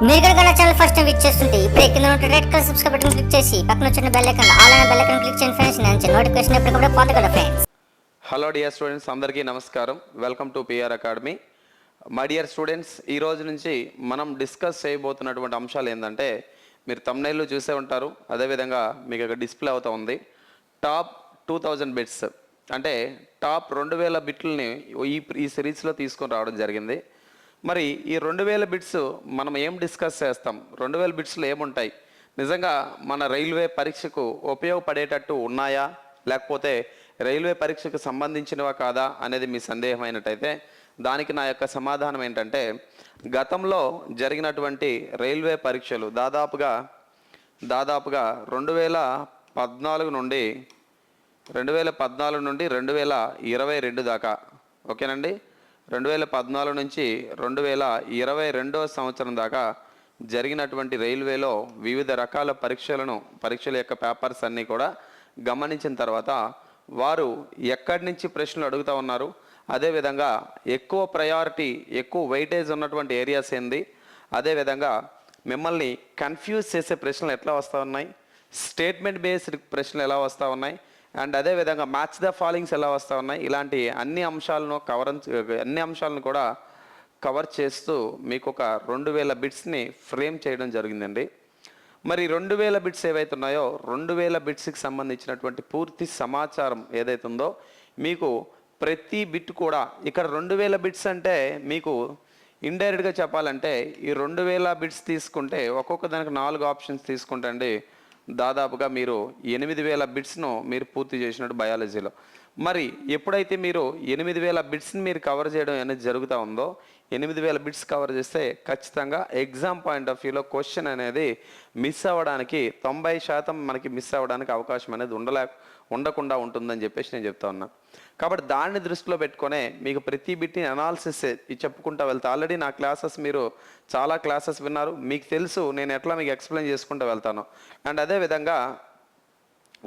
మీరు కనుక నా ఛానల్ ఫస్ట్ టైం విజిట్ చేస్తుంటే ఇప్పుడే కింద ఉన్న red colour subscribe button click చేసి పక్కన వచ్చిన బెల్ ఐకాన్ ఆల్ అనే బెల్ ఐకాన్ క్లిక్ చేయండి ఫ్రెండ్స్. నేను నోటిఫికేషన్ ఎప్పటికప్పుడు పొందగలరు ఫ్రెండ్స్. హలో డియర్ స్టూడెంట్స్, అందరికీ నమస్కారం. Welcome to PR academy. My dear students, ఈ రోజు నుంచి మనం డిస్కస్ చేయబోతున్నటువంటి అంశాలు ఏంటంటే, మీరు థంబ్నెయిల్లో చూసే ఉంటారు, అదేవిధంగా మీకు ఇక్కడ డిస్ప్లే అవుతూ ఉంది. టాప్ 2000 బిట్స్ అంటే టాప్ 2000 బిట్లని ఈ సిరీస్లో తీసుకొని రావడం జరిగింది. మరి ఈ 2000 బిట్స్ మనం ఏం డిస్కస్ చేస్తాం, 2000 బిట్స్లో ఏముంటాయి, నిజంగా మన రైల్వే పరీక్షకు ఉపయోగపడేటట్టు ఉన్నాయా, లేకపోతే రైల్వే పరీక్షకు సంబంధించినవా కాదా అనేది మీ సందేహం అయినట్టయితే దానికి నా యొక్క సమాధానం ఏంటంటే, గతంలో జరిగినటువంటి రైల్వే పరీక్షలు దాదాపుగా 2014 నుండి 2022 దాకా, ఓకేనండి, 2014 నుంచి 2022 సంవత్సరం దాకా జరిగినటువంటి రైల్వేలో వివిధ రకాల పరీక్షల యొక్క పేపర్స్ అన్నీ కూడా గమనించిన తర్వాత వారు ఎక్కడి నుంచి ప్రశ్నలు అడుగుతూ ఉన్నారు, అదేవిధంగా ఎక్కువ ప్రయారిటీ, ఎక్కువ వెయిటేజ్ ఉన్నటువంటి ఏరియాస్ ఏంది, అదేవిధంగా మిమ్మల్ని కన్ఫ్యూజ్ చేసే ప్రశ్నలు ఎట్లా వస్తూ ఉన్నాయి, స్టేట్మెంట్ బేస్డ్ ప్రశ్నలు ఎలా వస్తూ ఉన్నాయి, అండ్ అదేవిధంగా మ్యాచ్ ద ఫాలోయింగ్స్ ఎలా వస్తూ ఉన్నాయి, ఇలాంటి అన్ని అంశాలను కూడా కవర్ చేస్తూ మీకు ఒక 2000 బిట్స్ని ఫ్రేమ్ చేయడం జరిగిందండి. మరి 2000 బిట్స్ ఏవైతే ఉన్నాయో 2000 బిట్స్కి సంబంధించినటువంటి పూర్తి సమాచారం ఏదైతే ఉందో మీకు ప్రతి బిట్ కూడా ఇక్కడ 2000 బిట్స్ అంటే మీకు ఇండైరెక్ట్గా చెప్పాలంటే ఈ 2000 బిట్స్ తీసుకుంటే ఒక్కొక్క దానికి 4 ఆప్షన్స్ తీసుకుంటే అండి దాదాపుగా మీరు 8000 బిట్స్ను మీరు పూర్తి చేసినట్టు బయాలజీలో. మరి ఎప్పుడైతే మీరు 8000 బిట్స్ని మీరు కవర్ చేయడం అనేది జరుగుతూ ఉందో, 8000 బిట్స్ కవర్ చేస్తే ఖచ్చితంగా ఎగ్జామ్ పాయింట్ ఆఫ్ వ్యూలో క్వశ్చన్ అనేది మిస్ అవ్వడానికి 90% మనకి మిస్ అవ్వడానికి అవకాశం అనేది ఉండకుండా ఉంటుందని చెప్పేసి నేను చెప్తా ఉన్నా. కాబట్టి దాన్ని దృష్టిలో పెట్టుకునే మీకు ప్రతి బిట్ని అనాలిసిస్ చెప్పుకుంటా వెళ్తా. ఆల్రెడీ నా క్లాసెస్ మీరు చాలా క్లాసెస్ విన్నారు, మీకు తెలుసు నేను ఎట్లా మీకు ఎక్స్ప్లెయిన్ చేసుకుంటూ వెళ్తాను. అండ్ అదేవిధంగా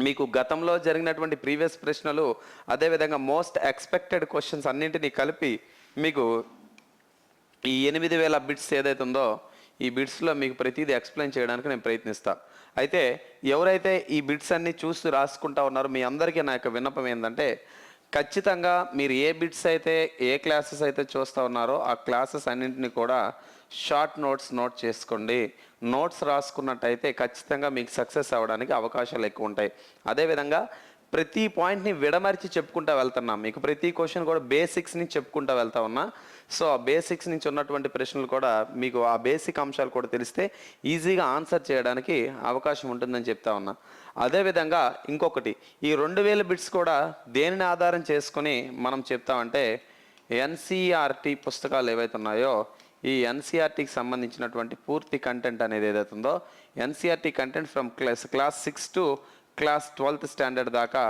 మీకు గతంలో జరిగినటువంటి ప్రీవియస్ ప్రశ్నలు, అదేవిధంగా మోస్ట్ ఎక్స్పెక్టెడ్ క్వశ్చన్స్ అన్నింటినీ కలిపి మీకు ఈ 8000 బిట్స్ ఏదైతే ఉందో ఈ బిట్స్లో మీకు ప్రతిదీ ఎక్స్ప్లెయిన్ చేయడానికి నేను ప్రయత్నిస్తాను. అయితే ఎవరైతే ఈ బిట్స్ అన్నీ చూస్తూ రాసుకుంటా ఉన్నారో మీ అందరికీ నా యొక్క విన్నపం ఏంటంటే, ఖచ్చితంగా మీరు ఏ బిట్స్ అయితే ఏ క్లాసెస్ అయితే చూస్తూ ఉన్నారో ఆ క్లాసెస్ అన్నింటినీ కూడా షార్ట్ నోట్ చేసుకోండి. నోట్స్ రాసుకున్నట్టయితే ఖచ్చితంగా మీకు సక్సెస్ అవ్వడానికి అవకాశాలు ఎక్కువ ఉంటాయి. అదేవిధంగా ప్రతి పాయింట్ని విడమర్చి చెప్పుకుంటూ వెళ్తున్నా, మీకు ప్రతి క్వశ్చన్ కూడా బేసిక్స్ నుంచి చెప్పుకుంటూ వెళ్తా ఉన్నా. సో ఆ బేసిక్స్ నుంచి ఉన్నటువంటి ప్రశ్నలు కూడా మీకు ఆ బేసిక్ అంశాలు కూడా తెలిస్తే ఈజీగా ఆన్సర్ చేయడానికి అవకాశం ఉంటుందని చెప్తా ఉన్నా. అదేవిధంగా ఇంకొకటి, ఈ 2000 బిట్స్ కూడా దేనిని ఆధారం చేసుకొని మనం చెప్తామంటే, ఎన్సీఆర్టీ పుస్తకాలు ఏవైతే ఉన్నాయో ఈ ఎన్సీఆర్టీకి సంబంధించినటువంటి పూర్తి కంటెంట్ అనేది ఏదైతే ఉందో, NCERT content from class 6 to class 12th standard దాకా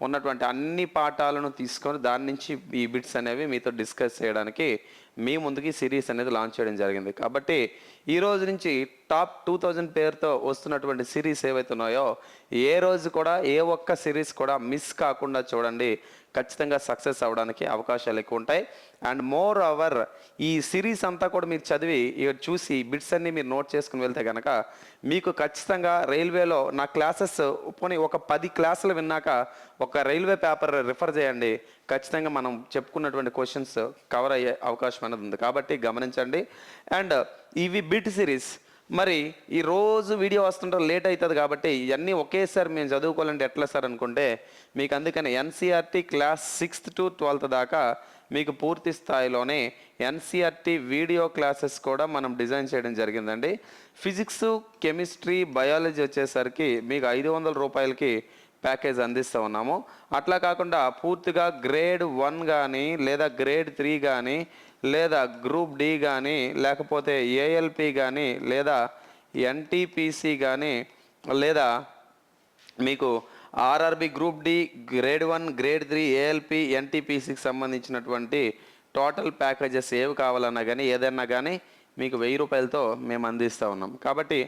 ఉన్నటువంటి అన్ని పాఠాలను తీసుకొని దాని నుంచి ఈ బిట్స్ అనేవి మీతో డిస్కస్ చేయడానికి మీ ముందుకి సిరీస్ అనేది లాంచ్ చేయడం జరిగింది. కాబట్టి ఈ రోజు నుంచి టాప్ 2000 పేరుతో వస్తున్నటువంటి సిరీస్ ఏవైతే ఉన్నాయో ఏ రోజు కూడా ఏ ఒక్క సిరీస్ కూడా మిస్ కాకుండా చూడండి. ఖచ్చితంగా సక్సెస్ అవ్వడానికి అవకాశాలు ఎక్కువ ఉంటాయి. అండ్ మోర్ ఓవర్ ఈ సిరీస్ అంతా కూడా మీరు చదివి చూసి బిట్స్ అన్ని మీరు నోట్ చేసుకుని వెళ్తే కనుక మీకు ఖచ్చితంగా రైల్వేలో నా క్లాసెస్ పోనీ ఒక 10 క్లాసులు విన్నాక ఒక రైల్వే పేపర్ రిఫర్ చేయండి, ఖచ్చితంగా మనం చెప్పుకున్నటువంటి క్వశ్చన్స్ కవర్ అయ్యే అవకాశం అనేది ఉంది. కాబట్టి గమనించండి. అండ్ ఇవి బిట్ సిరీస్, మరి ఈ రోజు వీడియో వస్తుంటే లేట్ అవుతుంది కాబట్టి ఇవన్నీ ఒకేసారి మేము చదువుకోవాలంటే ఎట్లా సార్ అనుకుంటే, మీకు అందుకని NCERT class 6th to 12th దాకా మీకు పూర్తి స్థాయిలోనే ఎన్సీఆర్టీ వీడియో క్లాసెస్ కూడా మనం డిజైన్ చేయడం జరిగిందండి. ఫిజిక్స్, కెమిస్ట్రీ, బయాలజీ వచ్చేసరికి మీకు 500 రూపాయలకి ప్యాకేజ్ అందిస్తూ ఉన్నాము. అట్లా కాకుండా పూర్తిగా గ్రేడ్ 1 కానీ లేదా గ్రేడ్ 3 కానీ లేదా గ్రూప్ డి కానీ లేకపోతే ఏఎల్పి కానీ లేదా ఎన్టీపీసీ కానీ లేదా మీకు RRB group D grade 1 grade 3 ALP ఎన్టీపీసీకి సంబంధించినటువంటి టోటల్ ప్యాకేజెస్ ఏవి కావాలన్నా కానీ ఏదన్నా కానీ మీకు 1000 రూపాయలతో మేము అందిస్తూ ఉన్నాం. కాబట్టి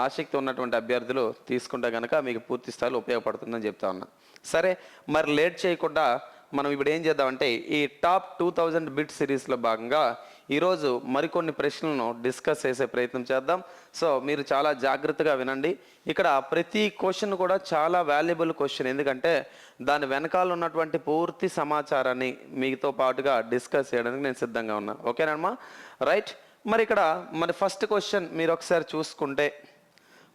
ఆసక్తి ఉన్నటువంటి అభ్యర్థులు తీసుకుంటే కనుక మీకు పూర్తి స్థాయిలో ఉపయోగపడుతుందని చెప్తా ఉన్నా. సరే, మరి లేట్ చేయకుండా మనం ఇప్పుడు ఏం చేద్దామంటే ఈ టాప్ 2000 బిట్ సిరీస్లో భాగంగా ఈరోజు మరికొన్ని ప్రశ్నలను డిస్కస్ చేసే ప్రయత్నం చేద్దాం. సో మీరు చాలా జాగ్రత్తగా వినండి. ఇక్కడ ప్రతి క్వశ్చన్ కూడా చాలా వాల్యుబుల్ క్వశ్చన్, ఎందుకంటే దాని వెనకాల ఉన్నటువంటి పూర్తి సమాచారాన్ని మీతో పాటుగా డిస్కస్ చేయడానికి నేను సిద్ధంగా ఉన్నా. ఓకేనమ్మా, రైట్. మరి ఇక్కడ ఫస్ట్ క్వశ్చన్ మీరు ఒకసారి చూసుకుంటే,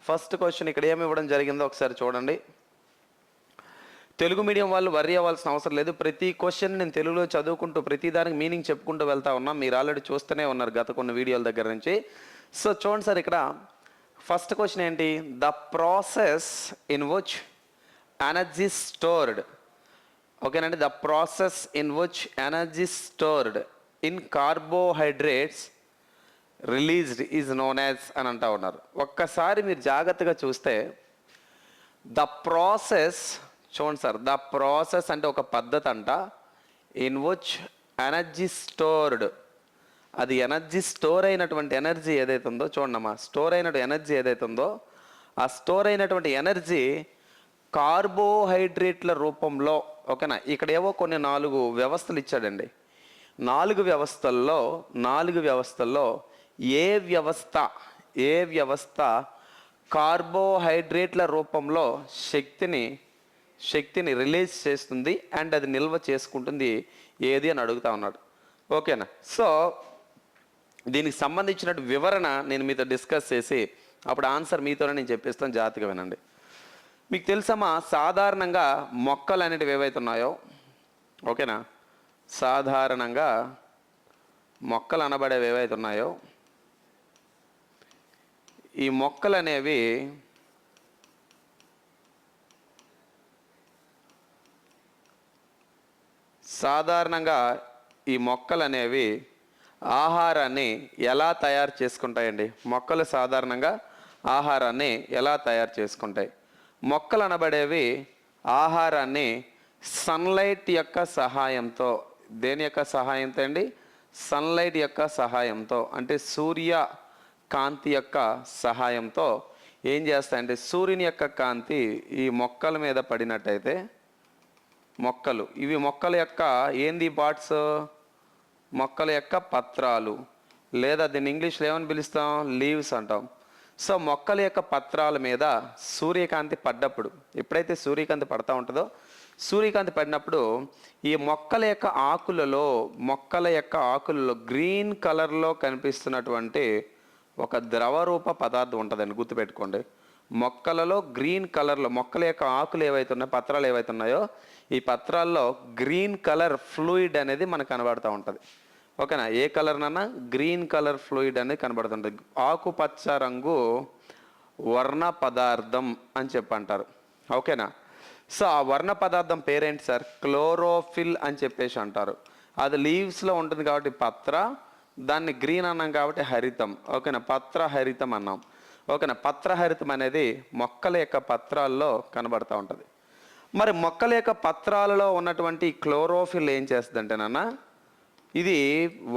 ఫస్ట్ క్వశ్చన్ ఇక్కడ ఏమి ఇవ్వడం జరిగిందో ఒకసారి చూడండి. తెలుగు మీడియం వాళ్ళు వర్రీ అవ్వాల్సిన అవసరం లేదు. ప్రతి క్వశ్చన్ నేను తెలుగులో చదువుకుంటూ ప్రతి దానికి మీనింగ్ చెప్పుకుంటూ వెళ్తా ఉన్నా. మీరు ఆల్రెడీ చూస్తూనే ఉన్నారు గత కొన్ని వీడియోల దగ్గర నుంచి. సో చూడండి సార్, ఇక్కడ ఫస్ట్ క్వశ్చన్ ఏంటి? The process in which energy stored. ఓకేనండి, the process in which energy stored in carbohydrates released is known as అని అంటా ఉన్నారు. ఒక్కసారి మీరు జాగ్రత్తగా చూస్తే ద ప్రాసెస్, చూడండి సార్, ద ప్రాసెస్ అంటే ఒక పద్ధతి అంట. ఇన్ విచ్ ఎనర్జీ స్టోర్డ్, అది ఎనర్జీ స్టోర్ అయినటువంటి ఎనర్జీ ఏదైతే ఉందో చూడమ్మా, స్టోర్ అయినటువంటి ఎనర్జీ ఏదైతే ఉందో ఆ స్టోర్ అయినటువంటి ఎనర్జీ కార్బోహైడ్రేట్ల రూపంలో. ఓకేనా, ఇక్కడ ఏవో కొన్ని 4 వ్యవస్థలు ఇచ్చాడండి. 4 వ్యవస్థల్లో ఏ వ్యవస్థ కార్బోహైడ్రేట్ల రూపంలో శక్తిని రిలీజ్ చేస్తుంది అండ్ అది నిల్వ చేసుకుంటుంది ఏది అని అడుగుతా ఉన్నాడు. ఓకేనా, సో దీనికి సంబంధించిన వివరణ నేను మీతో డిస్కస్ చేసి అప్పుడు ఆన్సర్ మీతోనే నేను చెప్పేస్తాను. జాగ్రత్తగా వినండి. మీకు తెలుసమ్మా, సాధారణంగా మొక్కలు అనేటివి ఏవైతే ఉన్నాయో, ఓకేనా, సాధారణంగా మొక్కలు అనబడేవి ఏవైతే ఉన్నాయో, ఈ మొక్కలు అనేవి ఆహారాన్ని ఎలా తయారు చేసుకుంటాయండి? మొక్కలు సాధారణంగా ఆహారాన్ని ఎలా తయారు చేసుకుంటాయి? మొక్కలు అనబడేవి ఆహారాన్ని సన్లైట్ యొక్క సహాయంతో, దేని యొక్క సహాయంతో అండి? సన్లైట్ యొక్క సహాయంతో, అంటే సూర్య కాంతి యొక్క సహాయంతో ఏం చేస్తాయంటే, సూర్యుని యొక్క కాంతి ఈ మొక్కల మీద పడినట్టయితే మొక్కల యొక్క ఏంది పార్ట్స్? మొక్కల యొక్క పత్రాలు, లేదా దీన్ని ఇంగ్లీష్లో ఏమని పిలుస్తాం? లీవ్స్ అంటాం. సో మొక్కల యొక్క పత్రాల మీద సూర్యకాంతి పడ్డప్పుడు, ఎప్పుడైతే సూర్యకాంతి పడతా ఉంటుందో, సూర్యకాంతి పడినప్పుడు ఈ మొక్కల యొక్క ఆకులలో గ్రీన్ కలర్లో కనిపిస్తున్నటువంటి ఒక ద్రవరూప పదార్థం ఉంటుందండి, గుర్తుపెట్టుకోండి. మొక్కలలో గ్రీన్ కలర్లో, మొక్కల యొక్క ఆకులు ఏవైతే ఉన్నాయో, పత్రాలు ఏవైతే ఉన్నాయో, ఈ పత్రాల్లో గ్రీన్ కలర్ ఫ్లూయిడ్ అనేది మనకు కనబడుతూ ఉంటుంది. ఓకేనా, ఏ కలర్నన్నా గ్రీన్ కలర్ ఫ్లూయిడ్ అనేది కనబడుతుంటుంది. ఆకుపచ్చ రంగు వర్ణ పదార్థం అని చెప్పంటారు. ఓకేనా, సో ఆ వర్ణ పదార్థం పేరేంటి సార్? క్లోరోఫిల్ అని చెప్పేసి అంటారు. అది లీవ్స్లో ఉంటుంది కాబట్టి పత్ర, దాన్ని గ్రీన్ అన్నాం కాబట్టి హరితం. ఓకేనా, పత్ర హరితం అన్నాం. ఓకేనా, పత్రహరితం అనేది మొక్కల యొక్క పత్రాల్లో కనబడుతూ ఉంటుంది. మరి మొక్కల యొక్క పత్రాలలో ఉన్నటువంటి క్లోరోఫిల్ ఏం చేస్తుందంటే నాన్న, ఇది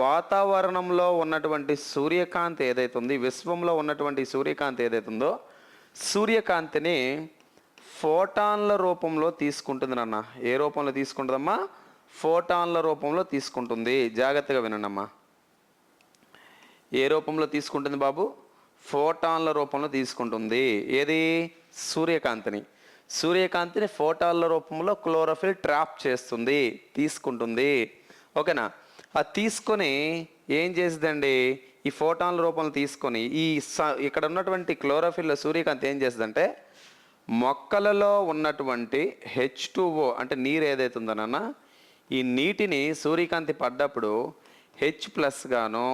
వాతావరణంలో ఉన్నటువంటి సూర్యకాంతి ఏదైతే ఉంది, విశ్వంలో ఉన్నటువంటి సూర్యకాంతి ఏదైతే ఉందో, సూర్యకాంతిని ఫోటాన్ల రూపంలో తీసుకుంటుంది నాన్న. ఏ రూపంలో తీసుకుంటుందమ్మా? ఫోటాన్ల రూపంలో తీసుకుంటుంది. జాగ్రత్తగా వినండమ్మా. ఏ రూపంలో తీసుకుంటుంది బాబు? ఫోటాన్ల రూపంలో తీసుకుంటుంది. ఏది? సూర్యకాంతిని ఫోటాన్ల రూపంలో క్లోరోఫిల్ ట్రాప్ చేస్తుంది, తీసుకుంటుంది. ఓకేనా, అది తీసుకొని ఏం చేస్తుందండి? ఈ ఫోటాన్ల రూపంలో తీసుకొని ఇక్కడ ఉన్నటువంటి క్లోరోఫిల్ సూర్యకాంతి ఏం చేస్తుందంటే, మొక్కలలో ఉన్నటువంటి H2O అంటే నీరు ఏదైతే ఉందోనన్నా, ఈ నీటిని సూర్యకాంతి పడ్డప్పుడు H+ గాను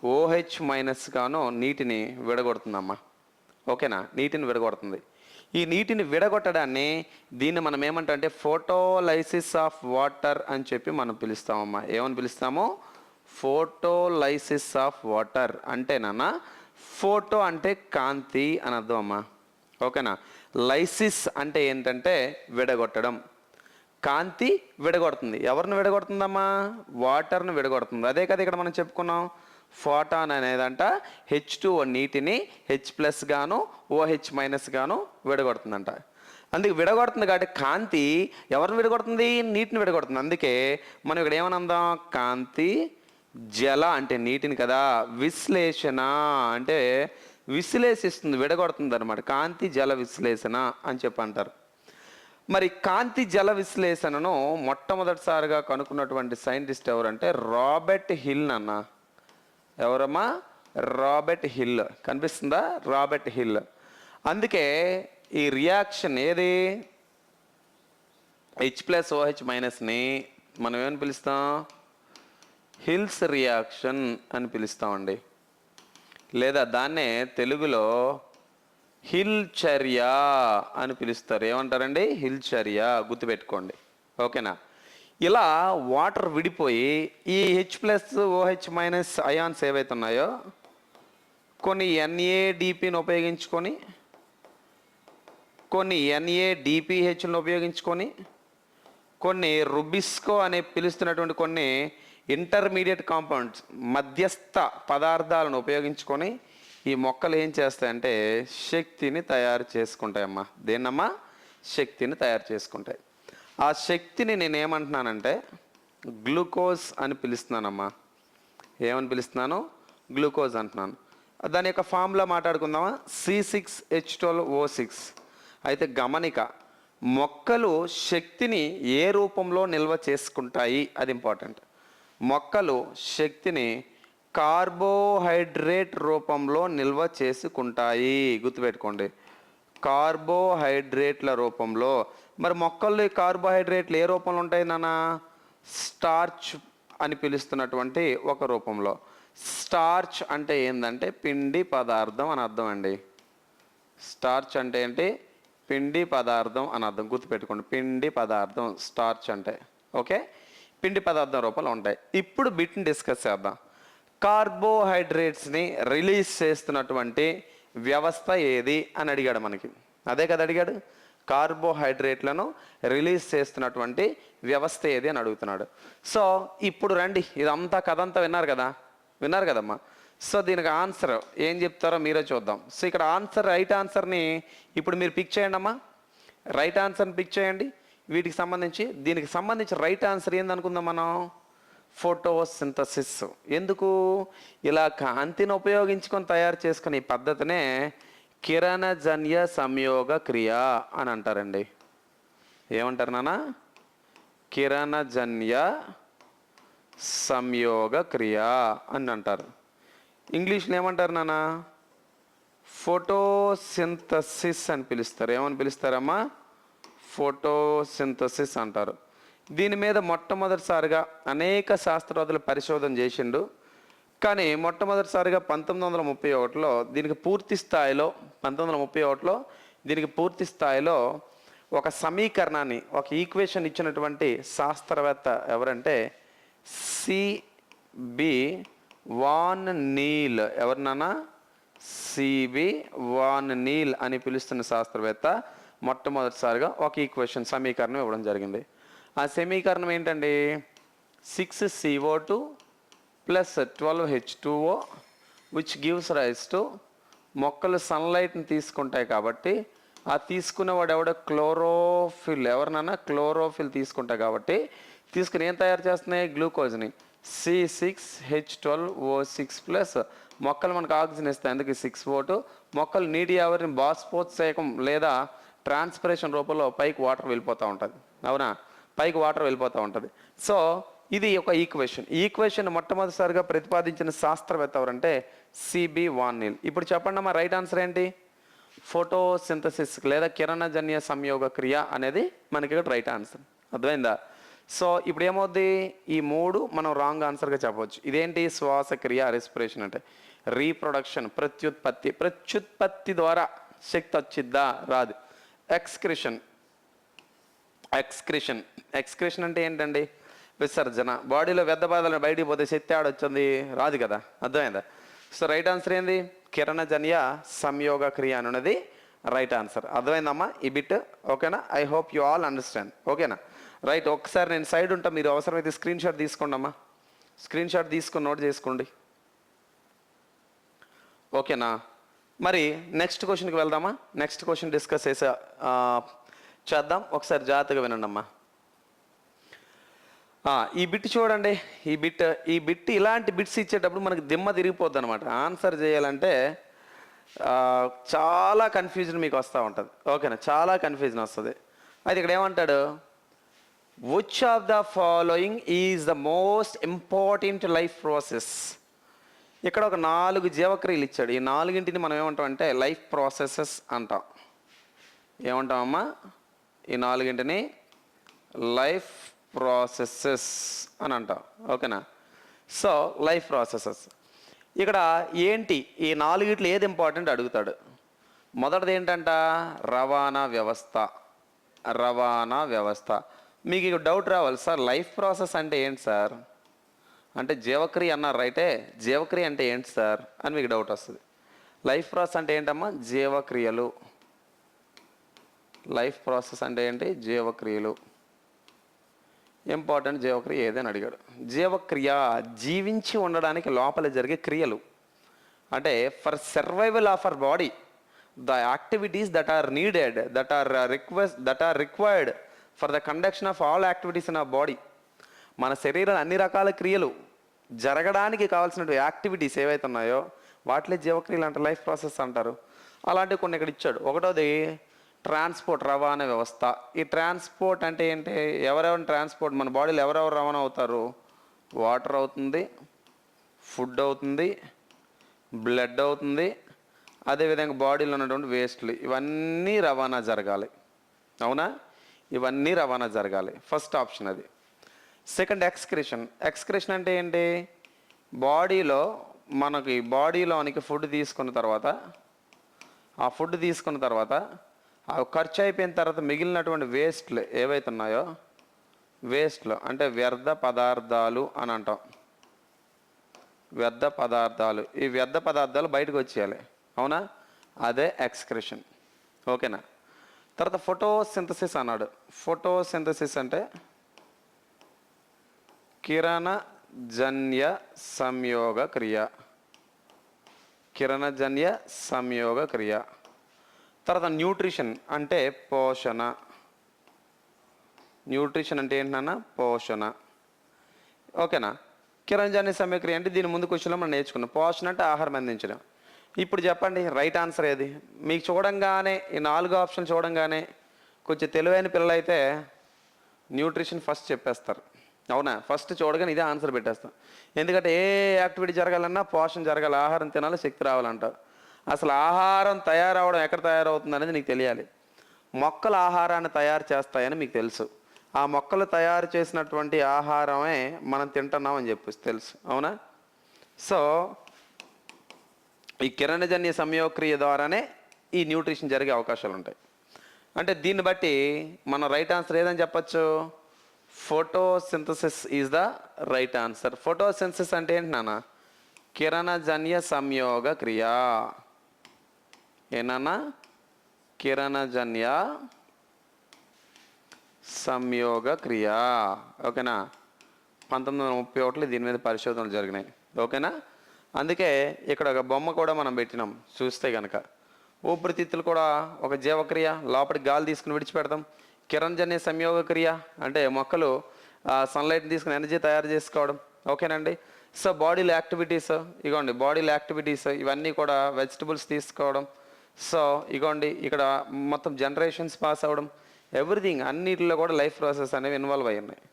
OH- గాను నీటిని విడగొడుతుందమ్మా. ఓకేనా, నీటిని విడగొడుతుంది. ఈ నీటిని విడగొట్టడాన్ని దీన్ని మనం ఏమంటాం అంటే ఫోటోలైసిస్ ఆఫ్ వాటర్ అని చెప్పి మనం పిలుస్తామమ్మా. ఏమని పిలుస్తాము? Photolysis of water. అంటే నాన్న, ఫోటో అంటే కాంతి అని అర్థం అమ్మా. ఓకేనా, లైసిస్ అంటే ఏంటంటే విడగొట్టడం. కాంతి విడగొడుతుంది. ఎవరిని విడగొడుతుందమ్మా? వాటర్ను విడగొడుతుంది. అదే కదా ఇక్కడ మనం చెప్పుకున్నాం. ఫోటాన్ అనేదంట H2O నీటిని H+ గాను OH- గాను విడగొడుతుందంట. అందుకే విడగొడుతుంది కాబట్టి కాంతి ఎవరిని విడగొడుతుంది? నీటిని విడగొడుతుంది. అందుకే మనం ఇక్కడ ఏమని అందాం? కాంతి జల అంటే నీటిని కదా, విశ్లేషణ అంటే విశ్లేషిస్తుంది, విడగొడుతుంది అనమాట. కాంతి జల విశ్లేషణ అని చెప్పి అంటారు. మరి కాంతి జల విశ్లేషణను మొట్టమొదటిసారిగా కనుక్కున్నటువంటి సైంటిస్ట్ ఎవరంటే రాబర్ట్ హిల్ అన్న. ఎవరమ్మా? Robert Hill. కనిపిస్తుందా? Robert Hill. అందుకే ఈ రియాక్షన్ ఏది? H+OH- మనం ఏమని పిలుస్తాం? హిల్స్ రియాక్షన్ అని పిలుస్తామండి. లేదా దాన్నే తెలుగులో హిల్ చర్య అని పిలుస్తారు. ఏమంటారండి? హిల్ చర్య. గుర్తుపెట్టుకోండి, ఓకేనా? ఇలా వాటర్ విడిపోయి ఈ H+OH- అయాన్స్ ఏవైతే ఉన్నాయో కొన్ని NADPని ఉపయోగించుకొని, కొన్ని NADPHలను ఉపయోగించుకొని, కొన్ని రుబిస్కో అనే పిలుస్తున్నటువంటి కొన్ని ఇంటర్మీడియట్ కాంపౌండ్స్ మధ్యస్థ పదార్థాలను ఉపయోగించుకొని ఈ మొక్కలు ఏం చేస్తాయంటే శక్తిని తయారు చేసుకుంటాయమ్మా. దేన్నమ్మా? శక్తిని తయారు చేసుకుంటాయి. ఆ శక్తిని నేను ఏమంటున్నానంటే గ్లూకోజ్ అని పిలుస్తున్నానమ్మా. ఏమని పిలుస్తున్నాను? గ్లూకోజ్ అంటున్నాను. దాని యొక్క ఫార్ములా మాట్లాడుకుందామా? C6H12O6. అయితే గమనిక, మొక్కలు శక్తిని ఏ రూపంలో నిల్వ చేసుకుంటాయి? అది ఇంపార్టెంట్. మొక్కలు శక్తిని కార్బోహైడ్రేట్ రూపంలో నిల్వ చేసుకుంటాయి. గుర్తుపెట్టుకోండి, కార్బోహైడ్రేట్ల రూపంలో. మరి మొక్కల్లో కార్బోహైడ్రేట్లు ఏ రూపంలో ఉంటాయి నాన్న? స్టార్చ్ అని పిలుస్తున్నటువంటి ఒక రూపంలో. స్టార్చ్ అంటే ఏంటంటే పిండి పదార్థం అని అర్థం అండి. స్టార్చ్ అంటే ఏంటి? పిండి పదార్థం అని అర్థం. గుర్తుపెట్టుకోండి, పిండి పదార్థం స్టార్చ్ అంటే. ఓకే, పిండి పదార్థం రూపంలో ఉంటాయి. ఇప్పుడు బిట్ని డిస్కస్ చేద్దాం. కార్బోహైడ్రేట్స్ని రిలీజ్ చేస్తున్నటువంటి వ్యవస్థ ఏది అని అడిగాడు మనకి. అదే కదా అడిగాడు, కార్బోహైడ్రేట్లను రిలీజ్ చేస్తున్నటువంటి వ్యవస్థ ఏది అని అడుగుతున్నాడు. సో ఇప్పుడు రండి, ఇదంతా కథంతా విన్నారు కదమ్మా. సో దీనికి ఆన్సర్ ఏం చెప్తారో మీరే చూద్దాం. సో ఇక్కడ ఆన్సర్, రైట్ ఆన్సర్ని ఇప్పుడు మీరు పిక్ చేయండి అమ్మా. రైట్ ఆన్సర్ని పిక్ చేయండి. వీటికి సంబంధించి దీనికి సంబంధించి రైట్ ఆన్సర్ ఏందనుకుందాం మనం? ఫోటోసింథసిస్. ఎందుకు? ఇలా కాంతిని ఉపయోగించుకొని తయారు చేసుకునే ఈ పద్ధతినే కిరణజన్య సంయోగ క్రియ అని అంటారండి. ఏమంటారు నాన్న? కిరణజన్య సంయోగ క్రియ అని అంటారు. ఇంగ్లీష్లో ఏమంటారు నాన్న? ఫోటోసింథసిస్ అని పిలుస్తారు. ఏమని పిలుస్తారమ్మా? ఫోటోసింథసిస్ అంటారు. దీని మీద మొట్టమొదటిసారిగా అనేక శాస్త్రవేత్తలు పరిశోధన చేసిండు. కానీ మొట్టమొదటిసారిగా 1931లో దీనికి పూర్తి స్థాయిలో 1931లో దీనికి పూర్తి స్థాయిలో ఒక సమీకరణాన్ని, ఒక ఈక్వేషన్ ఇచ్చినటువంటి శాస్త్రవేత్త ఎవరంటే సిబి వాన్ నీల్. ఎవరినన్నా? సిబి వాన్ నీల్ అని పిలుస్తున్న శాస్త్రవేత్త మొట్టమొదటిసారిగా ఒక ఈక్వేషన్, సమీకరణం ఇవ్వడం జరిగింది. ఆ సమీకరణం ఏంటండి? 6CO2 + 12H2O which gives rise to, మొక్కలు సన్లైట్ని తీసుకుంటాయి కాబట్టి ఆ తీసుకునేవాడు ఎవడో క్లోరోఫిల్. ఎవరినన్నా? క్లోరోఫిల్ తీసుకుంటాయి కాబట్టి తీసుకుని ఏం తయారు చేస్తున్నాయి? గ్లూకోజ్ని. C6H12O6 మొక్కలు మనకు ఆక్సిజన్ ఇస్తాయి, అందుకే 6O2. మొక్కలు నీటి ఆవిరిని బాష్పోత్సేకం లేదా ట్రాన్స్పిరేషన్ రూపంలో పైకి వాటర్ వెళ్ళిపోతూ ఉంటుంది. అవునా? పైకి వాటర్ వెళ్ళిపోతూ ఉంటుంది. సో ఇది ఒక ఈక్వేషన్. ఈ ఈక్వేషన్ మొట్టమొదటిసారిగా ప్రతిపాదించిన శాస్త్రవేత్త ఎవరంటే సిబి వాన్ నీల్. ఇప్పుడు చెప్పండి అమ్మా, రైట్ ఆన్సర్ ఏంటి? ఫోటోసింథసిస్ లేదా కిరణజన్య సంయోగ క్రియ అనేది మనకి ఇక్కడ రైట్ ఆన్సర్. అర్థమైందా? సో ఇప్పుడు ఏమవుద్ది? ఈ మూడు మనం రాంగ్ ఆన్సర్గా చెప్పవచ్చు. ఇదేంటి? శ్వాసక్రియ, రెస్పిరేషన్ అంటే రీప్రొడక్షన్, ప్రత్యుత్పత్తి. ప్రత్యుత్పత్తి ద్వారా శక్తి వచ్చిద్దా? రాదు. ఎక్స్క్రిషన్. ఎక్స్క్రిషన్ అంటే ఏంటండి? విసర్జన. బాడీలో వ్యర్థ బాధలు బయటికి పోతే శక్తి ఆడొచ్చింది? రాదు కదా. అర్థమైందా? సో రైట్ ఆన్సర్ ఏంది? కిరణజన్య సంయోగ క్రియ అనేది రైట్ ఆన్సర్. అర్థమైందమ్మా ఈ బిట్? ఓకేనా? I hope you all understand. ఓకేనా? రైట్. ఒకసారి నేను సైడ్ ఉంటా, మీరు అవసరమైతే స్క్రీన్ షాట్ తీసుకోండి అమ్మా. స్క్రీన్ షాట్ తీసుకొని నోట్ చేసుకోండి. ఓకేనా? మరి నెక్స్ట్ క్వశ్చన్కి వెళ్దామా? నెక్స్ట్ క్వశ్చన్ డిస్కస్ చేసే చేద్దాం, ఒకసారి జాగ్రత్తగా వినండి అమ్మా. ఈ బిట్ చూడండి, ఈ బిట్ ఇలాంటి బిట్స్ ఇచ్చేటప్పుడు మనకి దిమ్మ తిరిగిపోద్ది అనమాట. ఆన్సర్ చేయాలంటే చాలా కన్ఫ్యూజన్ మీకు వస్తూ ఉంటుంది. ఓకేనా, చాలా కన్ఫ్యూజన్ వస్తుంది. అయితే ఇక్కడ ఏమంటాడు, which of the following is the most important life process. ఇక్కడ ఒక 4 జీవక్రియలు ఇచ్చాడు. ఈ 4ంటిని మనం ఏమంటాం అంటే లైఫ్ ప్రాసెసెస్ అంటాం. ఏమంటామమ్మా, ఈ 4ంటిని లైఫ్ ప్రాసెసెస్ అని అంటాం. ఓకేనా, సో లైఫ్ ప్రాసెసెస్. ఇక్కడ ఏంటి, ఈ 4గిట్లు ఏది ఇంపార్టెంట్ అడుగుతాడు. మొదటిది ఏంటంట, రవాణా వ్యవస్థ. రవాణా వ్యవస్థ. మీకు ఇక డౌట్ రావాలి, సార్ లైఫ్ ప్రాసెస్ అంటే ఏంటి సార్ అంటే జీవక్రియ అన్నారు రైటే, జీవక్రియ అంటే ఏంటి సార్ అని మీకు డౌట్ వస్తుంది. లైఫ్ ప్రాసెస్ అంటే ఏంటమ్మా, జీవక్రియలు. లైఫ్ ప్రాసెస్ అంటే ఏంటి, జీవక్రియలు. ఇంపార్టెంట్ జీవక్రియ ఏదని అడిగాడు. జీవక్రియ జీవించి ఉండడానికి లోపల జరిగే క్రియలు. అంటే for survival of our body the activities that are needed, that are required for the conduction of all activities in our body. మన శరీరం అన్ని రకాల క్రియలు జరగడానికి కావాల్సిన యాక్టివిటీస్ ఏవైతే ఉన్నాయో వాటిలో జీవక్రియలు అంటే లైఫ్ ప్రాసెస్ అంటారు. అలాంటివి కొన్ని ఇక్కడ ఇచ్చాడు. ఒకటోది ట్రాన్స్పోర్ట్, రవాణా వ్యవస్థ. ఈ ట్రాన్స్పోర్ట్ అంటే ఏంటి, ఎవరెవరు ట్రాన్స్పోర్ట్, మన బాడీలో ఎవరెవరు రవాణా అవుతారు, వాటర్ అవుతుంది, ఫుడ్ అవుతుంది, బ్లడ్ అవుతుంది, అదేవిధంగా బాడీలో ఉన్నటువంటి వేస్ట్లు, ఇవన్నీ రవాణా జరగాలి. అవునా, ఇవన్నీ రవాణా జరగాలి. ఫస్ట్ ఆప్షన్ అది. Second excretion. ఎక్స్క్రిషన్ అంటే ఏంటి, బాడీలోనికి ఫుడ్ తీసుకున్న తర్వాత, ఆ ఫుడ్ తీసుకున్న తర్వాత అవి ఖర్చు అయిపోయిన తర్వాత మిగిలినటువంటి వేస్ట్లు ఏవైతే ఉన్నాయో, వేస్ట్లు అంటే వ్యర్థ పదార్థాలు అని అంటాం. వ్యర్థ పదార్థాలు, ఈ వ్యర్థ పదార్థాలు బయటకు వచ్చేయాలి. అవునా, అదే ఎక్స్క్రిషన్. ఓకేనా. తర్వాత ఫోటోసింథసిస్ అన్నాడు. ఫోటోసింథసిస్ అంటే కిరణజన్య సంయోగ క్రియ. కిరణజన్య సంయోగ క్రియ. తర్వాత న్యూట్రిషన్ అంటే పోషణ. న్యూట్రిషన్ అంటే ఏంటన్నా, పోషణ. ఓకేనా. కిరణజన్య సంయోగక్రియ అంటే దీని ముందు క్వశ్చన్లో మనం నేర్చుకున్నాం. పోషణ అంటే ఆహారం అందించడం. ఇప్పుడు చెప్పండి రైట్ ఆన్సర్ ఏది. మీకు చూడంగానే ఈ 4 ఆప్షన్ చూడంగానే కొంచెం తెలివైన పిల్లలు అయితే న్యూట్రిషన్ ఫస్ట్ చెప్పేస్తారు. అవునా, ఫస్ట్ చూడగానే ఇదే ఆన్సర్ పెట్టేస్తాం. ఎందుకంటే ఏ యాక్టివిటీ జరగాలన్నా పోషణ జరగాలి, ఆహారం తినాలి, శక్తి రావాలంటారు. అసలు ఆహారం తయారవడం ఎక్కడ తయారవుతుంది అనేది నీకు తెలియాలి. మొక్కలు ఆహారాన్ని తయారు చేస్తాయని మీకు తెలుసు. ఆ మొక్కలు తయారు చేసినటువంటి ఆహారమే మనం తింటున్నాం అని చెప్పి తెలుసు. అవునా. సో ఈ కిరణజన్య సంయోగక్రియ ద్వారానే ఈ న్యూట్రిషన్ జరిగే అవకాశాలు ఉంటాయి. అంటే దీన్ని బట్టి మనం రైట్ ఆన్సర్ ఏదని చెప్పచ్చు, photosynthesis is the right answer. Photosynthesis అంటే ఏంటి నాన్న, కిరణజన్య సంయోగ క్రియ. ఏనా, కిరణజన్య సంయోగ క్రియ. ఓకేనా. 1931 దీని మీద పరిశోధనలు జరిగినాయి. ఓకేనా. అందుకే ఇక్కడ ఒక బొమ్మ కూడా మనం పెట్టినాం. చూస్తే కనుక ఊపిరితిత్తులు కూడా ఒక జీవక్రియ, లోపలికి గాలి తీసుకుని విడిచిపెడతాం. కిరణజన్య సంయోగ క్రియ అంటే మొక్కలు సన్లైట్ని తీసుకుని ఎనర్జీ తయారు చేసుకోవడం. ఓకేనండి. సో బాడీలో యాక్టివిటీస్, ఇగోండి బాడీలో యాక్టివిటీస్ ఇవన్నీ కూడా వెజిటబుల్స్ తీసుకోవడం. సో ఇగోండి ఇక్కడ మొత్తం జనరేషన్స్ పాస్ అవ్వడం, ఎవ్రీథింగ్ అన్నిటిలో కూడా లైఫ్ ప్రాసెస్ అనేవి ఇన్వాల్వ్ అయి ఉన్నాయి.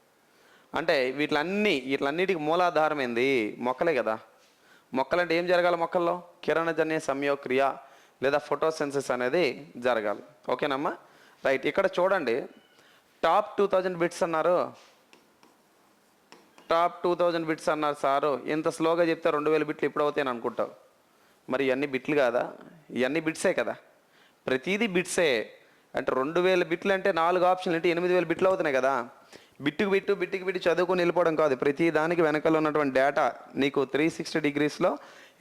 అంటే వీటిలన్నిటికి మూలాధారం ఏంది, మొక్కలే కదా. మొక్కలంటే ఏం జరగాలి, మొక్కల్లో కిరణజన్య సంయోగ క్రియ లేదా ఫోటోసిన్థసిస్ అనేది జరగాలి. ఓకేనమ్మా. రైట్. ఇక్కడ చూడండి టాప్ 2000 బిట్స్ అన్నారు. టాప్ 2000 బిట్స్ అన్నారు సారు. ఇంత స్లోగా చెప్తే 2000 బిట్లు ఇప్పుడు అవుతాయని అనుకుంటావు. మరి ఇవన్నీ బిట్లు కాదా, ఇవన్నీ బిట్సే కదా. ప్రతిదీ బిట్సే. అంటే 2000 బిట్లు అంటే 4 ఆప్షన్లు అంటే 8000 బిట్లు అవుతున్నాయి కదా. బిట్టుకు బిట్టు చదువుకొని వెళ్ళిపోవడం కాదు. ప్రతి దానికి వెనకాల ఉన్నటువంటి డేటా నీకు 360 డిగ్రీస్లో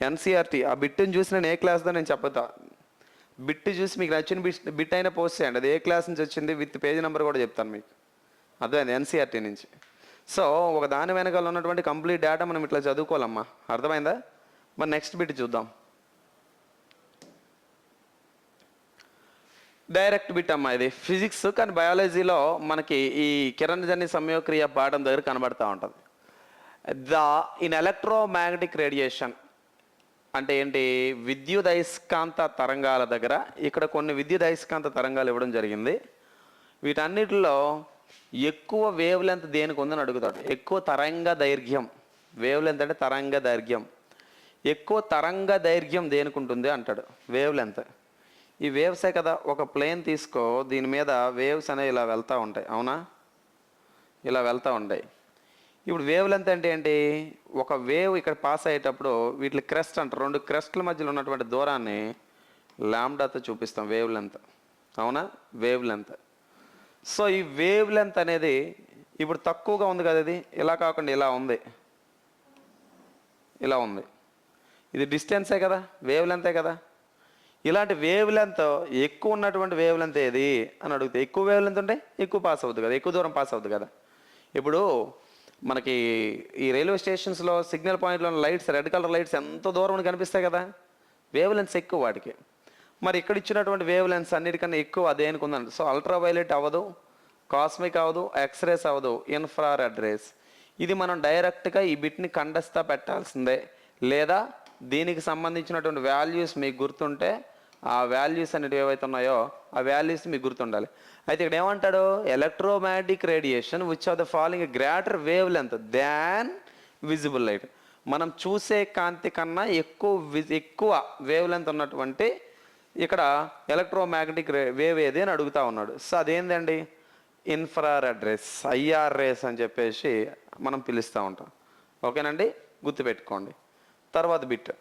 ఎన్సీఆర్టీ. ఆ బిట్టుని చూసి నేను ఏ క్లాస్దో నేను చెప్తా. బిట్టు చూసి మీకు నచ్చిన బిట్ అయినా పోస్ట్ చేయండి. అది ఏ క్లాస్ నుంచి వచ్చింది విత్ పేజ్ నెంబర్ కూడా చెప్తాను మీకు. అర్థమైంది, ఎన్సీఆర్టీ నుంచి. సో ఒక దాని వెనకాల ఉన్నటువంటి కంప్లీట్ డేటా మనం ఇట్లా చదువుకోవాలమ్మా. అర్థమైందా. మరి నెక్స్ట్ బిట్ చూద్దాం. డైరెక్ట్ బిట్ అమ్మా ఇది ఫిజిక్స్, కానీ బయాలజీలో మనకి ఈ కిరణజన్య సంయోగక్రియ పాఠం దగ్గర కనబడతా ఉంటుంది. ఇన్ ఎలక్ట్రోమాగ్నెటిక్ రేడియేషన్ అంటే ఏంటి, విద్యుదయస్కాంత తరంగాల దగ్గర ఇక్కడ కొన్ని విద్యుదయస్కాంత తరంగాలు ఇవ్వడం జరిగింది. వీటన్నిటిలో ఎక్కువ వేవ్ లెంత్ దేనికి ఉందని అడుగుతాడు. ఎక్కువ తరంగ దైర్ఘ్యం, వేవ్ లెంత్ అంటే తరంగ దైర్ఘ్యం, ఎక్కువ తరంగ దైర్ఘ్యం దేనికి ఉంటుంది అంటాడు. వేవ్ లెంత్, ఈ వేవ్సే కదా. ఒక ప్లేన్ తీసుకో, దీని మీద వేవ్స్ అనేవి ఇలా వెళ్తూ ఉంటాయి, అవునా, ఇలా వెళ్తూ ఉంటాయి. ఇప్పుడు వేవ్ లెంత్ అంటే ఏంటి, ఒక వేవ్ ఇక్కడ పాస్ అయ్యేటప్పుడు వీటి క్రెస్ట్ అంటారు, రెండు క్రెస్ట్ల మధ్యలో ఉన్నటువంటి దూరాన్ని లాంబ్డాతో చూపిస్తాం, వేవ్ లెంత్, అవునా, వేవ్ లెంత్. సో ఈ వేవ్ లెంత్ అనేది ఇప్పుడు తక్కువగా ఉంది కదా, ఇది ఇలా కాకుండా ఇలా ఉంది, ఇలా ఉంది, ఇది డిస్టెన్సే కదా, వేవ్ లెంతే కదా. ఇలాంటి వేవ్ లెంత్ ఎక్కువ ఉన్నటువంటి వేవ్ లెంత్ ఏది అని అడిగితే, ఎక్కువ వేవ్ లెంత్ ఉంటే ఎక్కువ పాస్ అవుతుంది కదా, ఎక్కువ దూరం పాస్ అవుతుంది కదా. ఇప్పుడు మనకి ఈ రైల్వే స్టేషన్స్లో సిగ్నల్ పాయింట్లో లైట్స్, రెడ్ కలర్ లైట్స్ ఎంత దూరం కనిపిస్తాయి కదా, వేవ్ లెన్స్ ఎక్కువ వాటికి. మరి ఇక్కడ ఇచ్చినటువంటి వేవ్ లెన్స్ అన్నిటికన్నా ఎక్కువ అదేనికి ఉందండి. సో అల్ట్రావైలెట్ అవ్వదు, కాస్మిక్ అవ్వదు, ఎక్స్రేస్ అవ్వదు, ఇన్ఫ్రారెడ్ రేస్. ఇది మనం డైరెక్ట్గా ఈ బిట్ని కండస్తా పెట్టాల్సిందే, లేదా దీనికి సంబంధించినటువంటి వాల్యూస్ మీకు గుర్తుంటే ఆ వాల్యూస్ అనేవి ఏవైతే ఉన్నాయో ఆ వాల్యూస్ మీకు గుర్తుండాలి. అయితే ఇక్కడ ఏమంటాడు, electromagnetic radiation which of the following greater wave length than visible light. మనం చూసే కాంతి కన్నా ఎక్కువ వేవ్ లెంత్ ఉన్నటువంటి ఇక్కడ ఎలక్ట్రోమాగ్నెటిక్ వేవ్ ఏది అని అడుగుతా ఉన్నాడు. సో అదేంటండి, ఇన్ఫ్రారెడ్ రేస్, ఐఆర్ రేస్ అని చెప్పేసి మనం పిలుస్తూ ఉంటాం. ఓకేనండి, గుర్తుపెట్టుకోండి. తర్వాత bit,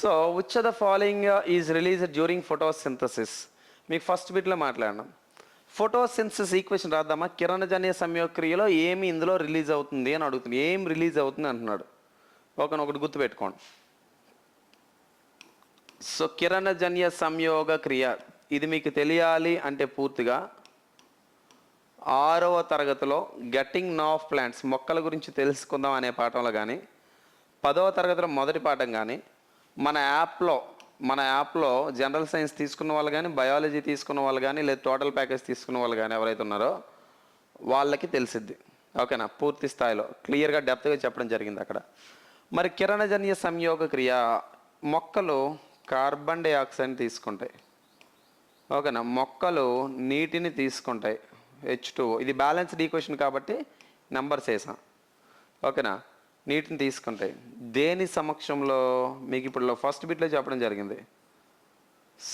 so which of the following is released during photosynthesis. మీకు ఫస్ట్ బిట్లో మాట్లాడినాం. ఫోటోసింథసిస్ ఈక్వేషన్ రాద్దామా. కిరణజన్య సంయోగక్రియలో ఏమి ఇందులో రిలీజ్ అవుతుంది అని అడుగుతుంది, ఏం రిలీజ్ అవుతుంది అంటున్నాడు. ఒకటి గుర్తుపెట్టుకోండి. సో కిరణజన్య సంయోగ క్రియ ఇది మీకు తెలియాలి అంటే పూర్తిగా 6వ తరగతిలో గెట్టింగ్ నో ఆఫ్ ప్లాంట్స్, మొక్కల గురించి తెలుసుకుందాం అనే పాఠంలో కానీ, 10వ తరగతిలో మొదటి పాఠం కానీ, మన యాప్లో జనరల్ సైన్స్ తీసుకున్న వాళ్ళు కానీ, బయాలజీ తీసుకున్న వాళ్ళు కానీ, లేదా టోటల్ ప్యాకేజ్ తీసుకున్న వాళ్ళు కానీ ఎవరైతే ఉన్నారో వాళ్ళకి తెలిసిద్ది. ఓకేనా, పూర్తి స్థాయిలో క్లియర్గా డెప్త్గా చెప్పడం జరిగింది అక్కడ. మరి కిరణజన్య సంయోగ క్రియ, మొక్కలు కార్బన్ డైఆక్సైడ్ తీసుకుంటాయి, ఓకేనా, మొక్కలు నీటిని తీసుకుంటాయి, H2O. ఇది బ్యాలెన్స్డ్ ఈక్వేషన్ కాబట్టి నెంబర్స్ వేసాం, ఓకేనా. నీటిని తీసుకుంటాయి దేని సమక్షంలో, మీకు ఇప్పుడు ఫస్ట్ బిట్లో చెప్పడం జరిగింది,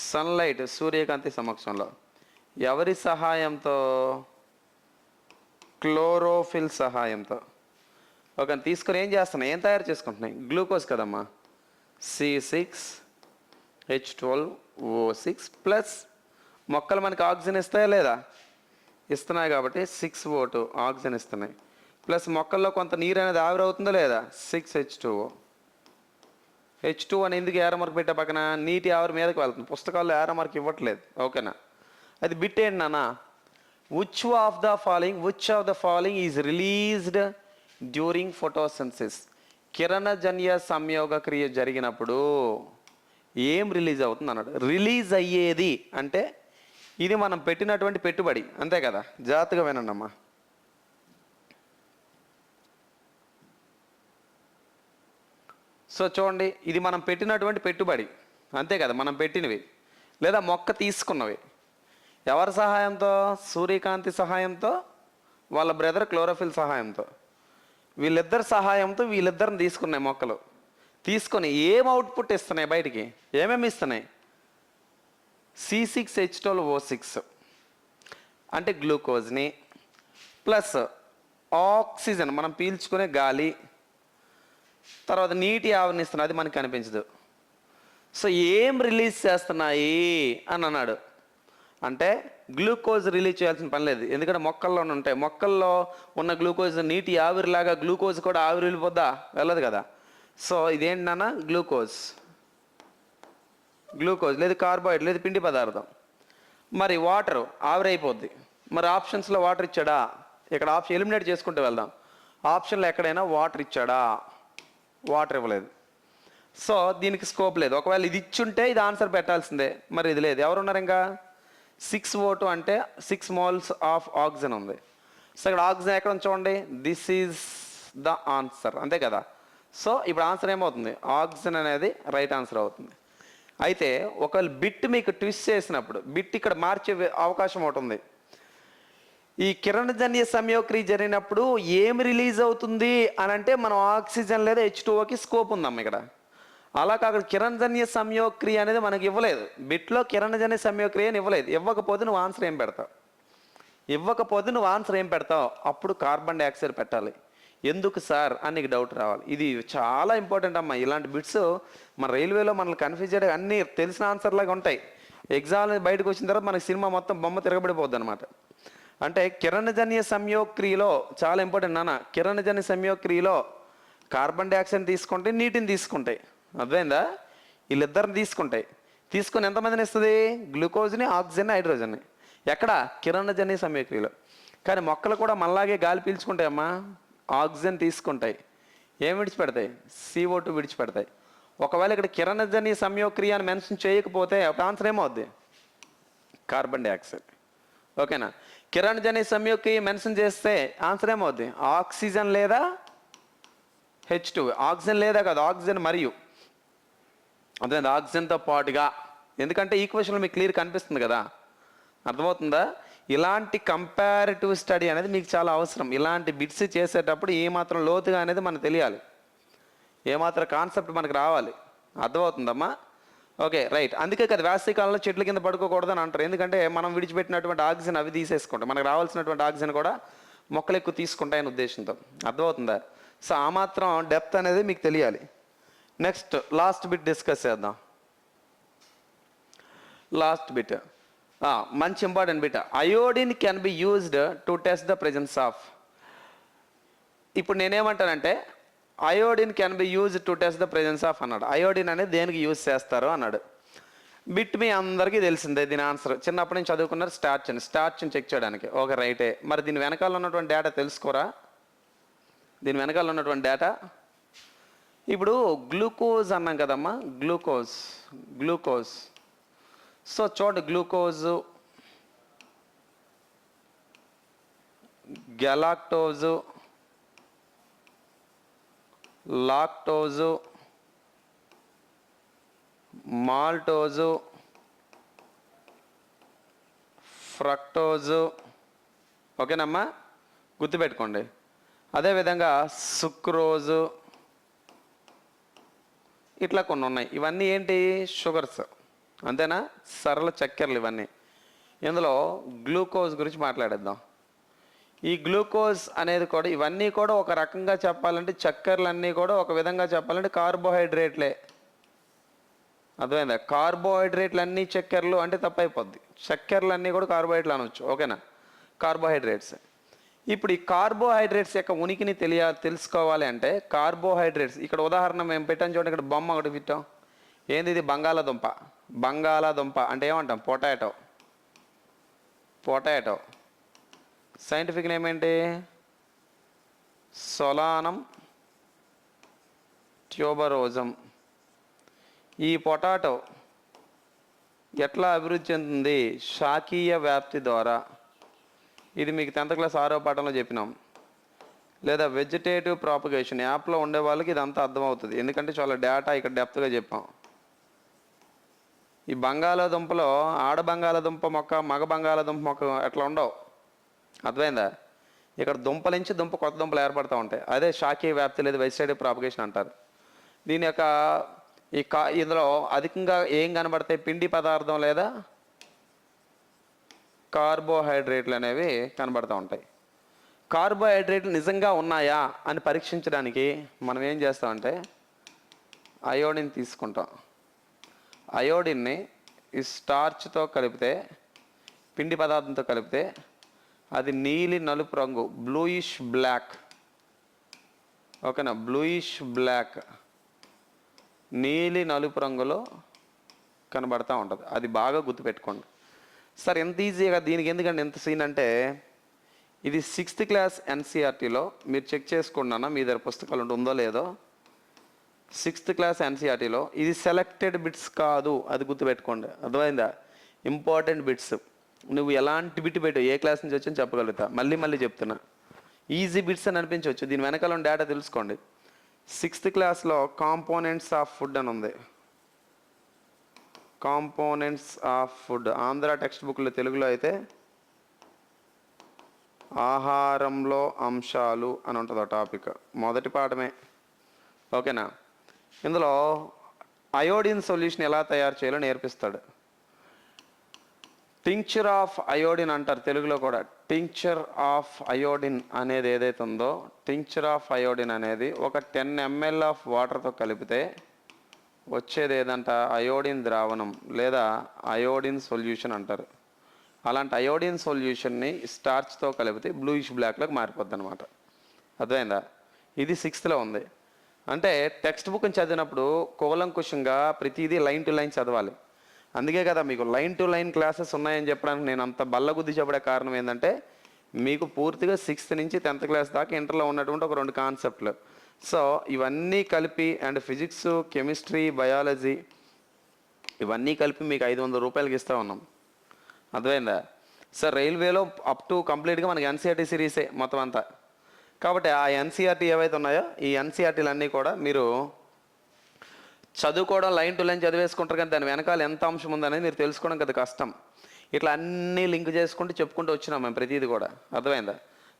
సన్లైట్, సూర్యకాంతి సమక్షంలో. ఎవరి సహాయంతో, క్లోరోఫిల్ సహాయంతో. ఓకే, తీసుకొని ఏం చేస్తున్నాయి, ఏం తయారు చేసుకుంటున్నాయి, గ్లూకోజ్ కదమ్మా, C6H12O6 ప్లస్ మొక్కలు మనకి ఆక్సిజన్ ఇస్తాయా లేదా, ఇస్తున్నాయి కాబట్టి 6O2 ఆక్సిజన్ ఇస్తున్నాయి, ప్లస్ మొక్కల్లో కొంత నీరు అనేది ఆవిరవుతుందో లేదా, 6H2O. H2 అని ఎందుకు ఏరో మార్క్ పెట్టే పక్కన, నీటి ఆవిరి మీదకి వెళ్తుంది, పుస్తకాల్లో ఏరో మార్క్ ఇవ్వట్లేదు, ఓకేనా. అది బిట్ ఏంటి నాన్న, which of the following is released during photosynthesis. కిరణజన్య సంయోగ క్రియ జరిగినప్పుడు ఏం రిలీజ్ అవుతుంది అన్నాడు. రిలీజ్ అయ్యేది అంటే ఇది మనం పెట్టినటువంటి పెట్టుబడి, అంతే కదా, జాగ్రత్తగా వినండి అమ్మా. సో చూడండి, ఇది మనం పెట్టినటువంటి పెట్టుబడి, అంతే కదా, మనం పెట్టినవి లేదా మొక్క తీసుకున్నవి. ఎవరి సహాయంతో, సూర్యకాంతి సహాయంతో, వాళ్ళ బ్రదర్ క్లోరోఫిల్ సహాయంతో, వీళ్ళిద్దరి సహాయంతో వీళ్ళిద్దరిని తీసుకున్నాయి మొక్కలు. తీసుకొని ఏం అవుట్పుట్ ఇస్తున్నాయి బయటికి, ఏమేమి ఇస్తున్నాయి, C6H12O6 అంటే గ్లూకోజ్ని, ప్లస్ ఆక్సిజన్ మనం పీల్చుకునే గాలి, తర్వాత నీటి ఆవిరిని ఇస్తున్నాయి, అది మనకు కనిపించదు. సో ఏం రిలీజ్ చేస్తున్నాయి అని అన్నాడు. అంటే గ్లూకోజ్ రిలీజ్ చేయాల్సిన పని లేదు, ఎందుకంటే మొక్కల్లోనే ఉంటాయి. మొక్కల్లో ఉన్న గ్లూకోజ్ నీటి ఆవిరిలాగా గ్లూకోజ్ కూడా ఆవిరి వెళ్ళిపోద్దా, వెళ్ళదు కదా. సో ఇదేంటి నాన్న, గ్లూకోజ్ లేదు కార్బోహైడ్రేట్ లేదు పిండి పదార్థం. మరి వాటర్ ఆవిరైపోద్ది. మరి ఆప్షన్స్లో వాటర్ ఇచ్చాడా, ఇక్కడ ఆప్షన్ ఎలిమినేట్ చేసుకుంటూ వెళ్దాం. ఆప్షన్లో ఎక్కడైనా వాటర్ ఇచ్చాడా, వాటర్ ఇవ్వలేదు. సో దీనికి స్కోప్ లేదు. ఒకవేళ ఇది ఇచ్చుంటే ఇది ఆన్సర్ పెట్టాల్సిందే, మరి ఇది లేదు. ఎవరున్నారు ఇంకా? 6O2 అంటే 6 moles ఆఫ్ ఆక్సిజన్ ఉంది. సో ఇక్కడ ఆక్సిజన్ ఎక్కడ చూడండి, దిస్ ఈజ్ ద ఆన్సర్, అంతే కదా. సో ఇప్పుడు ఆన్సర్ ఏమవుతుంది? ఆక్సిజన్ అనేది రైట్ ఆన్సర్ అవుతుంది. అయితే ఒకవేళ బిట్ మీకు ట్విస్ట్ చేసినప్పుడు బిట్ ఇక్కడ మార్చే అవకాశం ఒకటి ఉంది. ఈ కిరణజన్య సంయోక్రియ జరిగినప్పుడు ఏమి రిలీజ్ అవుతుంది అని అంటే మనం ఆక్సిజన్ లేదా H2Oకి స్కోప్ ఉందమ్మ ఇక్కడ. అలా కాకుండా కిరణజన్య సంయోక్రియ అనేది మనకి ఇవ్వలేదు. బిట్లో కిరణజన్య సంయోక్రియ అని ఇవ్వలేదు. ఇవ్వకపోతే నువ్వు ఆన్సర్ ఏం పెడతావు? అప్పుడు కార్బన్ డైఆక్సైడ్ పెట్టాలి. ఎందుకు సార్ అని నీకు డౌట్ రావాలి. ఇది చాలా ఇంపార్టెంట్ అమ్మా. ఇలాంటి బిట్స్ మన రైల్వేలో మనల్ని కన్ఫ్యూజ్ చేయడం అన్నీ తెలిసిన ఆన్సర్ లాగా ఉంటాయి. ఎగ్జామ్ బయటకు వచ్చిన తర్వాత మనకి సినిమా మొత్తం బొమ్మ తిరగబడిపోద్ది అనమాట. అంటే కిరణజన్య సంయోక్రియలో చాలా ఇంపార్టెంట్ నాన్న. కిరణజన్య సంయోక్రియలో కార్బన్ డైఆక్సైడ్ తీసుకుంటే నీటిని తీసుకుంటాయి, అర్థమైందా? వీళ్ళిద్దరిని తీసుకొని ఎంతమందిని ఇస్తుంది? గ్లూకోజ్ని, ఆక్సిజన్, హైడ్రోజన్ని. ఎక్కడ? కిరణజన్య సంయోక్రియలో. కానీ మొక్కలు కూడా మనలాగే గాలి పీల్చుకుంటాయమ్మా, ఆక్సిజన్ తీసుకుంటాయి. ఏం విడిచిపెడతాయి? CO2 విడిచిపెడతాయి. ఒకవేళ ఇక్కడ కిరణజన్య సంయోక్రియ అని మెన్షన్ చేయకపోతే అప్పుడు ఆన్సర్ ఏమవుద్ది? Carbon dioxide. ఓకేనా? కిరణజన్య సంయోక్రియ మెన్షన్ చేస్తే ఆన్సర్ ఏమవుద్ది? ఆక్సిజన్ లేదా H2. ఆక్సిజన్ లేదా కాదు, ఆక్సిజన్ మరియు అదే ఆక్సిజన్తో పాటుగా. ఎందుకంటే ఈక్వేషన్లో మీకు క్లియర్ కనిపిస్తుంది కదా, అర్థమవుతుందా? ఇలాంటి కంపారిటివ్ స్టడీ అనేది మీకు చాలా అవసరం. ఇలాంటి బిట్స్ చేసేటప్పుడు ఏమాత్రం లోతుగా అనేది మనకు తెలియాలి, ఏమాత్రం కాన్సెప్ట్ మనకు రావాలి, అర్థమవుతుందమ్మా? Okay right. అందుకే కదా వేసవికాలంలో చెట్ల కింద పడుకోకూడదని అంటారు. ఎందుకంటే మనం విడిచిపెట్టినటువంటి ఆక్సిజన్ అవి తీసేసుకుంటాయి, మనకు రావాల్సినటువంటి ఆక్సిజన్ కూడా మొక్కలు ఎక్కువ తీసుకుంటాయనే ఉద్దేశంతో. అర్థమవుతుందా? సో ఆ మాత్రం డెప్త్ అనేది మీకు తెలియాలి. నెక్స్ట్ లాస్ట్ బిట్ డిస్కస్ చేద్దాం. లాస్ట్ బిట్ మంచి important bit. Iodine can be used to test the presence of. ఇప్పుడు నేనేమంటానంటే iodine can be used to test the presence of అన్నాడు. అయోడిన్ అనేది దేనికి యూజ్ చేస్తారు అన్నాడు. బిట్ మీ అందరికీ తెలిసిందే దీని ఆన్సర్. చిన్నప్పటి నుంచి చదువుకున్నారు స్టార్చ్ని చెక్ చేయడానికి. ఓకే రైటే. మరి దీని వెనకాల ఉన్నటువంటి డేటా తెలుసుకోరా? దీని వెనకాల ఉన్నటువంటి డేటా ఇప్పుడు గ్లూకోజ్ అన్నాం కదమ్మా, గ్లూకోజ్. సో చూడండి, గ్లూకోజు, గెలాక్టోజు, లాక్టోజు, మాల్టోజు, ఫ్రక్టోజు. ఓకేనమ్మా, గుర్తుపెట్టుకోండి. అదేవిధంగా సుక్రోజు, ఇట్లా కొన్ని ఉన్నాయి. ఇవన్నీ ఏంటి? షుగర్స్, అంతేనా? సరళ చక్కెరలు ఇవన్నీ. ఇందులో గ్లూకోజ్ గురించి మాట్లాడేద్దాం. ఈ గ్లూకోజ్ అనేది కూడా ఇవన్నీ కూడా ఒక రకంగా చెప్పాలంటే చక్కెరలన్నీ కూడా ఒక విధంగా చెప్పాలంటే కార్బోహైడ్రేట్లే. అర్థమైందా? కార్బోహైడ్రేట్లు అన్నీ చక్కెరలు అంటే తప్పైపోద్ది. చక్కెరలన్నీ కూడా కార్బోహైడ్రేట్లు అనవచ్చు. ఓకేనా? కార్బోహైడ్రేట్స్. ఇప్పుడు ఈ కార్బోహైడ్రేట్స్ యొక్క ఉనికిని తెలుసుకోవాలి అంటే కార్బోహైడ్రేట్స్ ఇక్కడ ఉదాహరణ మేము పెట్టాం చూడండి. ఇక్కడ బొమ్మ ఒకటి పెట్టాం. ఏంది ఇది? బంగాళాదుంప అంటే ఏమంటాం? పొటాటో. సైంటిఫిక్ నేమ్ ఏంటి? సొలానం ట్యూబరోజం. ఈ పొటాటో ఎట్లా అభివృద్ధి చెందుతుంది? శాఖీయ వ్యాప్తి ద్వారా. ఇది మీకు 10th క్లాస్ 6వ పాఠంలో చెప్పినాం. లేదా వెజిటేటివ్ ప్రాపగేషన్ యాప్లో ఉండే వాళ్ళకి ఇదంతా అర్థమవుతుంది, ఎందుకంటే చాలా డేటా ఇక్కడ డెప్త్గా చెప్పాం. ఈ బంగాళాదుంపలో ఆడ బంగాళాదుంప మొక్క, మగ బంగాళాదుంప మొక్క అట్లా ఉండవు, అర్థమైందా? ఇక్కడ దుంపల నుంచి కొత్త దుంపలు ఏర్పడుతూ ఉంటాయి. అదే శాఖీయ వ్యాప్తి లేదా వెజిటేటివ్ ప్రాపగేషన్ అంటారు. దీని యొక్క ఇందులో అధికంగా ఏం కనబడతాయి? పిండి పదార్థం లేదా కార్బోహైడ్రేట్లు అనేవి కనబడుతూ ఉంటాయి. కార్బోహైడ్రేట్లు నిజంగా ఉన్నాయా అని పరీక్షించడానికి మనం ఏం చేస్తామంటే అయోడిన్ తీసుకుంటాం. అయోడిన్ని ఈ స్టార్చ్తో కలిపితే, పిండి పదార్థంతో కలిపితే అది నీలి నలుపు రంగు, బ్లూయిష్ బ్లాక్. ఓకేనా? బ్లూయిష్ బ్లాక్, నీలి నలుపు రంగులో కనబడతా ఉంటుంది. అది బాగా గుర్తుపెట్టుకోండి సార్. ఎంత ఈజీగా దీనికి ఎందుకంటే ఎంత సీన్ అంటే ఇది 6th క్లాస్ NCERTలో మీరు చెక్ చేసుకున్నానా, మీ దగ్గర పుస్తకాలు ఉందో లేదో. 6th క్లాస్ ఎన్సీఆర్టీలో ఇది సెలెక్టెడ్ బిట్స్ కాదు, అది గుర్తుపెట్టుకోండి. అర్థమైందా? Important bits. నువ్వు ఎలాంటి బిట్ పెట్టు, ఏ క్లాస్ నుంచి వచ్చని చెప్పగలుగుతా. మళ్ళీ చెప్తున్నా, ఈజీ బిట్స్ అని అనిపించవచ్చు. దీని వెనకాల డేటా తెలుసుకోండి. 6th క్లాస్లో కాంపోనెంట్స్ ఆఫ్ ఫుడ్ అని ఉంది. Components of food Andhra text బుక్లో, తెలుగులో అయితే ఆహారంలో అంశాలు అని ఉంటుంది ఆ టాపిక్. మొదటి పాఠమే, ఓకేనా? ఇందులో అయోడిన్ సొల్యూషన్ ఎలా తయారు చేయాలో నేర్పిస్తాడు. టింక్చర్ ఆఫ్ అయోడిన్ అంటారు తెలుగులో కూడా. టింక్చర్ ఆఫ్ అయోడిన్ అనేది ఏదైతే ఉందో, టింక్చర్ ఆఫ్ అయోడిన్ అనేది ఒక 10 ml ఆఫ్ వాటర్తో కలిపితే వచ్చేది ఏదంట? అయోడిన్ ద్రావణం లేదా అయోడిన్ సొల్యూషన్ అంటారు. అలాంటి అయోడిన్ సొల్యూషన్ని స్టార్చ్తో కలిపితే బ్లూయిష్ బ్లాక్లోకి మారిపోద్ది అనమాట. అర్థమైందా? ఇది 6thలో ఉంది. అంటే టెక్స్ట్ బుక్ని చదివినప్పుడు కూలంకుషంగా ప్రతిదీ లైన్ టు లైన్ చదవాలి. అందుకే కదా మీకు లైన్ టు లైన్ క్లాసెస్ ఉన్నాయని చెప్పడానికి నేను అంత బల్లగుద్ది చెప్పడే కారణం ఏంటంటే, మీకు పూర్తిగా 6th నుంచి 10th క్లాస్ దాకా ఇంటర్లో ఉన్నటువంటి ఒక 2 కాన్సెప్ట్లు. సో ఇవన్నీ కలిపి అండ్ ఫిజిక్స్, కెమిస్ట్రీ, బయాలజీ ఇవన్నీ కలిపి మీకు 500 రూపాయలకి ఇస్తూ ఉన్నాం. అర్థమైందా? సార్ రైల్వేలో అప్ టు కంప్లీట్గా మనకి ఎన్సీఆర్టీ సిరీసే మొత్తం అంతా. కాబట్టి ఆ ఎన్సీఆర్టీ ఏవైతే ఉన్నాయో ఈ ఎన్సీఆర్టీలు అన్నీ కూడా మీరు చదువుకోవడం లైన్ టు లైన్ చదివేసుకుంటారు, కానీ దాని వెనకాల ఎంత అంశం ఉందనేది మీరు తెలుసుకోవడం కదా కష్టం. ఇట్లా అన్నీ లింక్ చేసుకుంటూ చెప్పుకుంటూ వచ్చినాం మేము ప్రతిదీ కూడా. అర్థమైందా?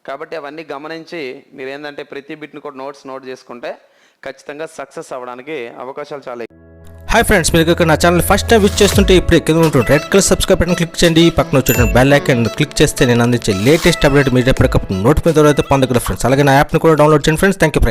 కాబట్టి అవన్నీ గమనించి మీరు ఏంటంటే ప్రతి బిట్ని కూడా నోట్ చేసుకుంటే ఖచ్చితంగా సక్సెస్ అవ్వడానికి అవకాశాలు చాలా. హాయ్ ఫ్రెండ్స్, మీరు ఇక్కడ నా ఛానల్ ఫస్ట్ టైం విజిట్ చేస్తుంటే ఇప్పుడే కింద ఉంటుంది red colour subscribe button click చేయండి. పక్కన వచ్చేటువంటి బెల్ ఐకాన్ క్లిక్ చేస్తే నేను అందించే లేటెస్ట్ అప్డేట్ మీరు ఎప్పటికప్పుడు నోటిఫికేషన్ ద్వారా అయితే పొందగలరు ఫ్రెండ్స్. అలాగే నా యాప్ని కూడా డౌన్లోడ్ చేయండి ఫ్రెండ్స్. Thank you friends.